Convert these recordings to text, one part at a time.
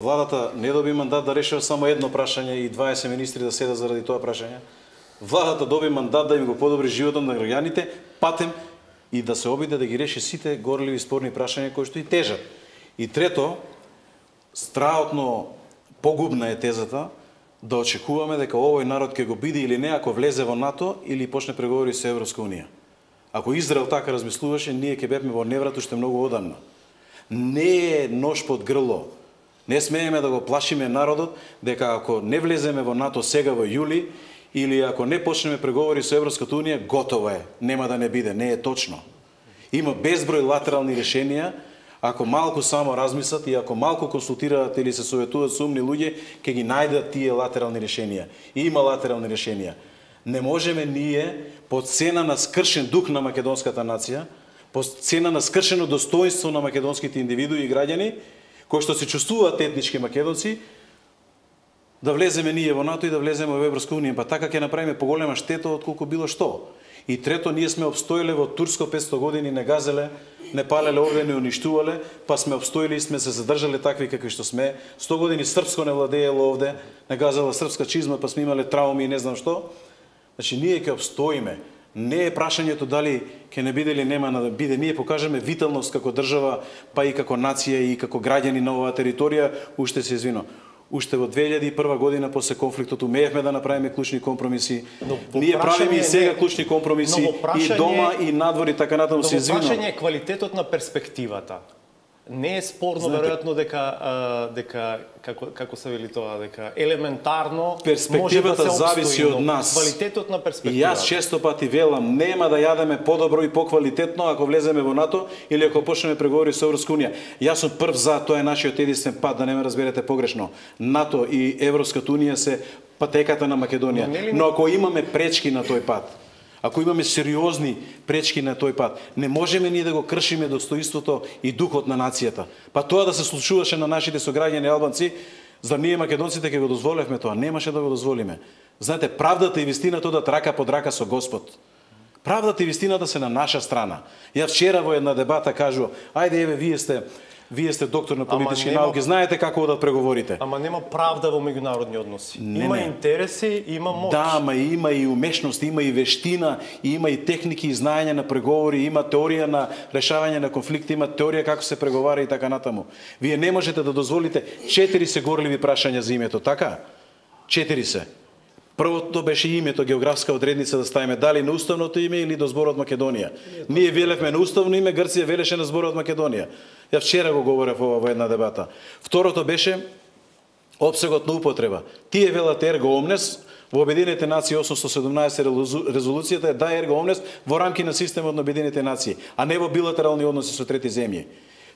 Владата не доби мандат да решава само едно прашање и 20 министри да седат заради тоа прашање. Владата доби мандат да им го подобри животот на граѓаните, патем и да се обиде да ги реши сите горливи спорни прашања кои што и тежат. И трето, страхотно погубна е тезата да очекуваме дека овој народ ќе го биде или не ако влезе во НАТО или почне преговори со Европска унија. Ако Израел така размислуваше, ние ќе бевме во неврат уште многу одамна. Не е нож под грло. Не смееме да го плашиме народот дека ако не влеземе во НАТО сега во јули или ако не почнеме преговори со Европската унија, готово е, нема да не биде. Не е точно. Има безброј латерални решенија, ако малку само размислат и ако малку консултираат или се советуваат со умни луѓе, ќе ги најдат тие латерални решенија. И има латерални решенија. Не можеме ние по цена на скршен дух на македонската нација, по цена на скршено достоинство на македонските индивидуи и граѓани, кои што се чувствуваат етнички македонци, да влеземе ние во НАТО и да влеземе во Европска унија, па така ќе направиме поголема штета отколку било што. И трето, ние сме обстоиле во Турско 500 години, не газеле, не палеле овде, не уништувале, па сме обстоили и сме се задржале такви какви што сме. 100 години српско не владеело овде, не газела српска чизма, па сме имале трауми и не знам што. Значи, ние ќе обстоиме. Не е прашањето дали ќе не биде или нема да биде. Ние покажеме виталност како држава, па и како нација и како граѓани на оваа територија. Уште се извино. Уште во 2001 година после конфликтот умеевме да направиме клучни компромиси. Ние правиме и сега клучни компромиси и дома и надвор и така натаму. Се извино. Прашање е квалитетот на перспективата. Не е спорно веројатно дека како се вели тоа, дека елементарно перспективата може да се зависи од нас. Квалитетот на И перспективата. јас често пати велам, нема да јадеме подобро и поквалитетно ако влеземе во НАТО или ако почнеме преговори со Европска унија. Јас сум прв за, тоа е нашиот единствен пат, да не ме разберете погрешно. НАТО и Европската унија се патеката на Македонија. Но ако имаме пречки на тој пат, ако имаме сериозни пречки на тој пат, не можеме ние да го кршиме достоинството и духот на нацијата. Па тоа да се случуваше на нашите сограѓани албанци, за ние македонците ќе го дозволевме тоа, немаше да го дозволиме. Знаете, правдата и вистината одат рака под рака со Господ. Правдата и вистината се на наша страна. Ја вчера во една дебата кажу, ајде еве вие сте доктор на политички науки, знаете како одат преговорите. Ама нема правда во меѓународни односи. Има интереси, има моќ. Да, ама има и умешност, има и вештина, има и техники и знаење на преговори, има теорија на решавање на конфликти, има теорија како се преговара и така натаму. Вие не можете да дозволите 4 се горливи прашања за името, така? 4 се. Првото беше името, географска одредница да ставиме дали на уставното име или до зборот Македонија. Ние велевме на уставно име, Грција велеше на зборот Македонија. Ја вчера го говорев во една дебата. Второто беше опсегот на употреба. Тие велат ерго омнес, во Обединените нации 817 резолуцијата е да ерго омнес во рамки на системот на Обединените нации, а не во билатерални односи со трети земји.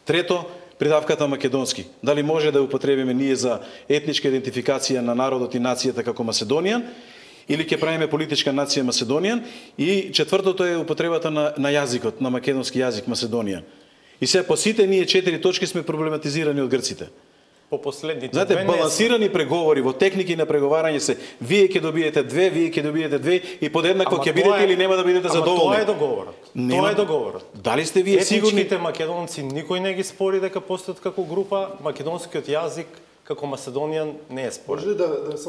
Трето, придавката македонски. Дали може да употребиме ние за етничка идентификација на народот и нацијата како Македонијан, или ќе правиме политичка нација Македонијан, и четвртото е употребата на јазикот, на македонски јазик Македонијан. И сега по сите ние 4 точки сме проблематизирани од грците. По последните знаете, балансирани преговори во техники на преговарање се вие ќе добиете 2, вие ќе добиете 2 и подеднакво ќе бидете или нема да бидете задоволни. Тоа е договорот. Тоа е договорот. Дали сте вие сигурни? Етничките македонци никој не ги спори дека постојат како група, македонскиот јазик како Македонијан не е спорен.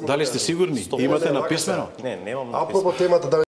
Дали сте сигурни? Имате написано? Не, немам написано. Апропо темата